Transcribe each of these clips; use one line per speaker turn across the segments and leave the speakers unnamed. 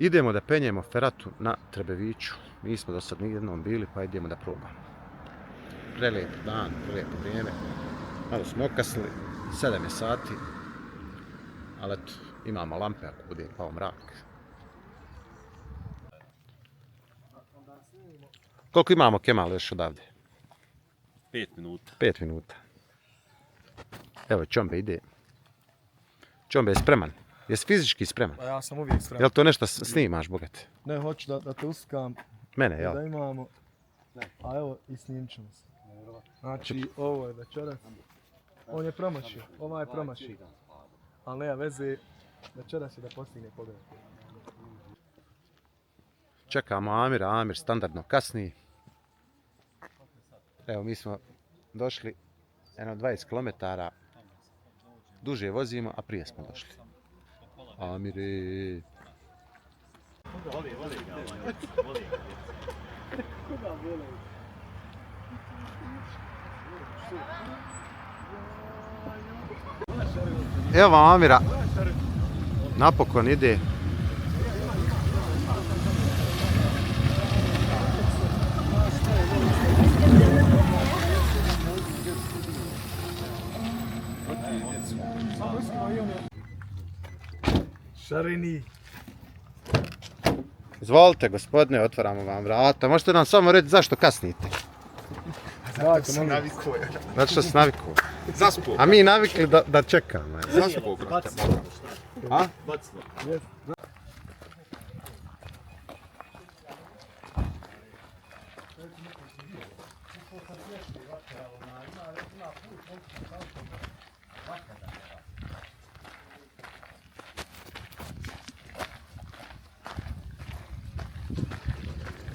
Idemo da penjemo feratu na Trebeviću. Nismo do sad nijednom bili, pa idemo da probamo. Prelijep dan, prelijepo vrijeme. Malo smo okasnili, 7 je sati. Ali eto, imamo lampe ako bude pao mrak. Koliko imamo, Kemal, još odavde?
5 minuta.
5 minuta. Evo, Čombe ide. Čombe je spreman. Jesi fizički spreman?
Pa ja sam uvijek spreman.
Jel to nešto snimaš, bogate?
Ne, hoću da te uskam.
Mene, jel?
Da imamo. A evo i snimit ćemo se. Znači, ovo je večeras. On je promašio, ovaj je promašio. Ali nema veze, večeras je da postigne pobjedu.
Čekamo Amira, Amir standardno kasni. Evo, mi smo došli jedno 20 km. Duže vozimo, a prije smo došli. Amire. Evo Amira. Napokon ide.
Šarini.
Izvolite, gospodine, otvaramo vam vrata. Možete nam samo reći zašto kasnite?
Zato sam navikao.
Zato što si navikao.
Zaspo.
A mi navikli da čekamo.
Zaspo, brate. A?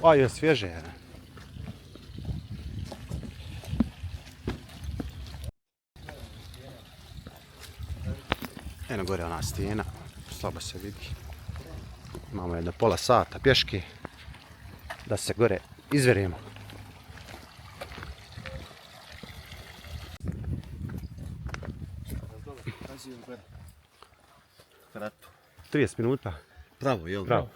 O, je svježe. Eno gore ona stijena, slabo se vidi. Imamo jedno pola sata pješke da se gore izverimo.
Feratu.
30 minuta.
Pravo, jel?
Pravo.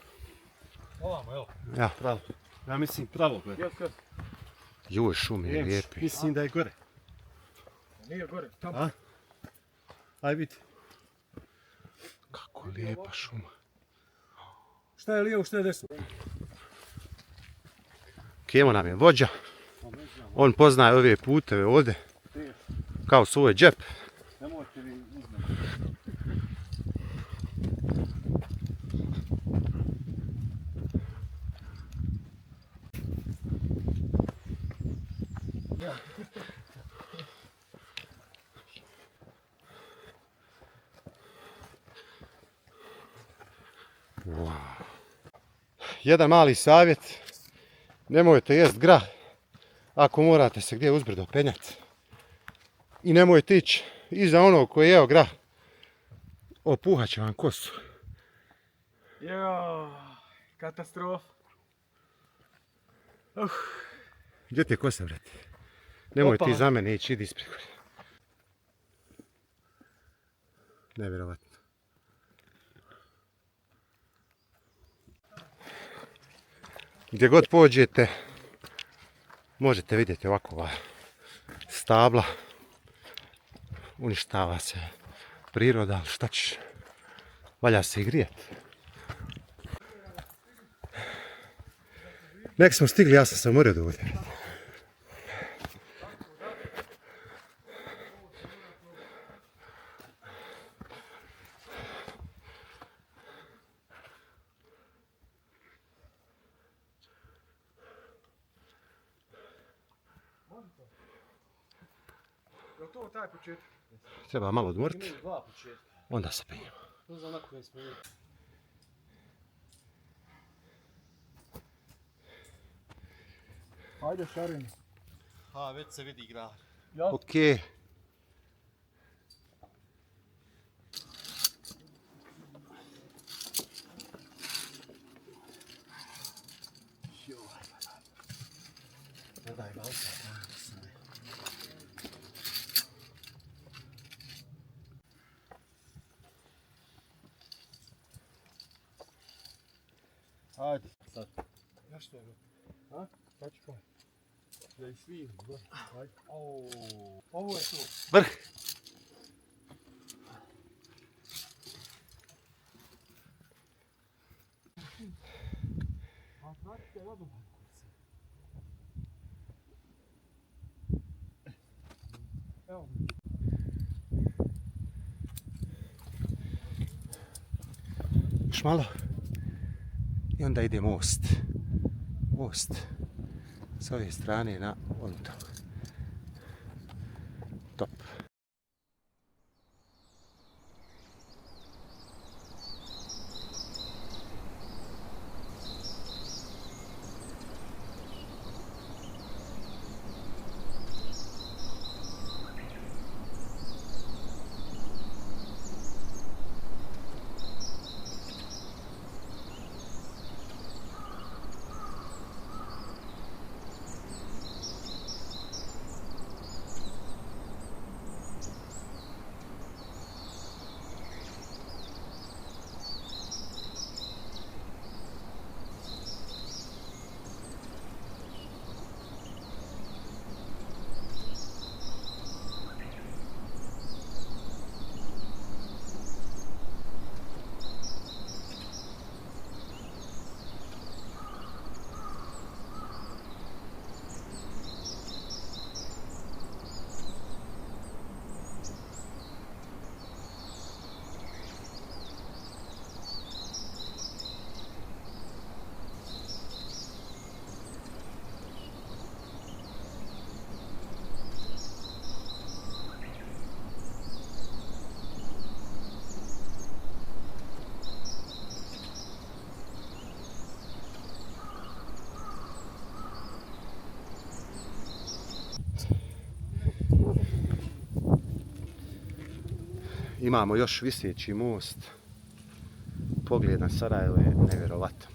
Ovamo, evo.
Ja.
Pravo. Ja mislim pravo, gleda.
Juj, šum je lijepi.
Mislim da je gore.
Nije gore, tamo.
A? Aj vidi.
Kako lijepa šuma.
Šta je lijevo, šta je desno?
Kemo nam je vođa. On poznaje ove puteve ovdje. Kao svoj džep.
Nemojte vi uzmeti.
Wow. Jedan mali savjet. Nemojte jest grah ako morate se gdje uzbrdo penjati. I nemojte ići iza onog koji je jeo grah. Opuhat će vam kosu.
Jao, katastrofa.
Gdje ti je kosa, brate? Nemoj
Opa.
ti za mene ići, idi ispred gore. Nevjerovatno. Gdje god pođete, možete vidjeti ovako ova stabla. Uništava se priroda, ali šta ćeš? Valja se i grijeti. Nek smo stigli, ja sam se umorio do ovdje.
Je to taj početak?
Treba malo odmoriti,
Dva početka.
onda se penjemo.
To za onako je smo. Ajde Šarini.
Ha, već se vidi grad.
Okej.
Ne daj ga opet. Ajde, sad.
Nešto je. A? Sačekaj. Da ih svi. Ajde. Ovo je to.
Vrh.
A pratite radovan. Evo.
Još malo. I onda ide most. Most. S ove strane na otok. Top. Imamo još viseći most. Pogled na Sarajevo je nevjerovatan.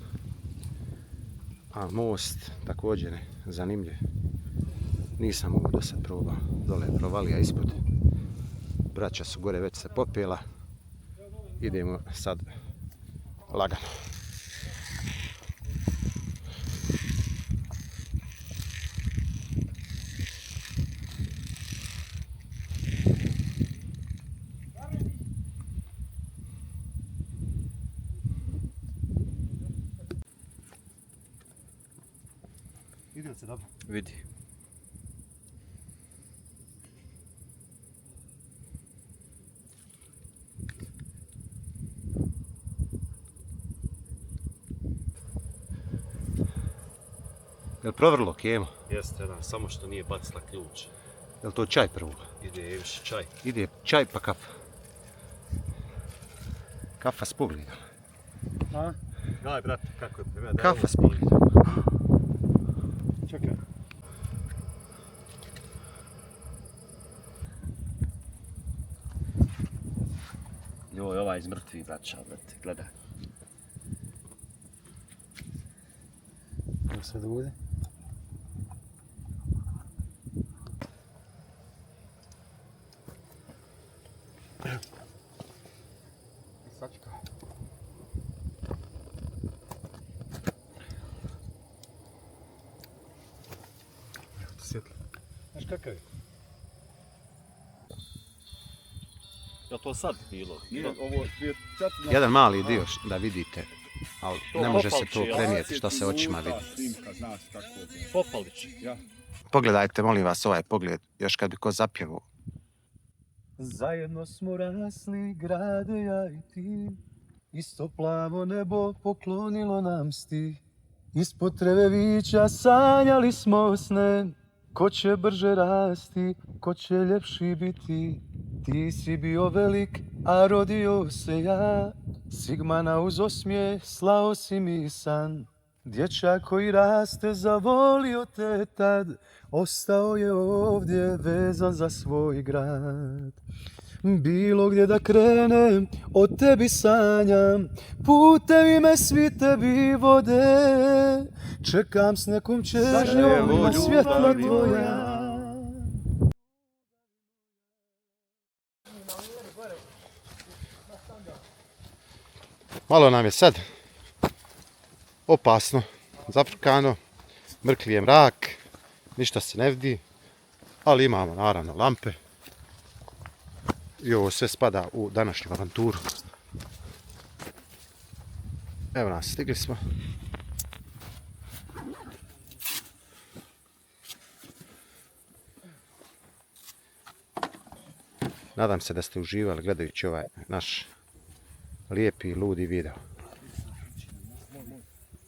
A most također je zanimljiv. Nisam ovo do sad probao. Dole je provalija ispod. Braća su gore već se popela. Idemo sad lagano.
Ide li se dobro?
Vidi. Jel provrlo kemo?
Jeste, jedan, samo što nije bacila ključ.
Jel to čaj prvo?
Ide još čaj.
Ide čaj pa kafa. Kafa s pogledom.
A? Daj, brate, kako je prema?
Kafa s pogledom.
Čekaj.
Joj, ovaj iz mrtvih braća, brate, gledaj.
Evo sve da bude.
Sačekaj.
Svjetlo. Znaš kakav je?
Jel to sad bilo?
Nije, ovo je čak na...
Jedan mali dio da vidite, ali
To
ne može se
Popalči,
to
ja?
prenijeti što se očima vidi.
Snimka, znaš kako je.
Popalić.
Ja.
Pogledajte, molim vas, ovaj pogled, još kad bi ko zapjevo.
Zajedno smo rasli, grade ja i ti. Isto plavo nebo poklonilo nam sti. Ispod treve vića sanjali smo sne. Ko će brže rasti, ko će ljepši biti. Ti si bio velik, a rodio se ja. Sigmana uz osmijeh, slao si mi san. Dječak koji raste, zavolio te tad. Ostao je ovdje vezan za svoj grad. Bilo gdje da krenem, o tebi sanjam. Putevi me svi tebi vode. Čekam s nekom čežnjom na svjetla tvoja.
Malo nam je sad opasno, zafrkano, mrkli je mrak, ništa se ne vidi, ali imamo naravno lampe. I ovo sve spada u današnju avanturu. Evo nas, stigli smo. Nadam se da ste uživali gledajući ovaj naš lijepi i ludi video.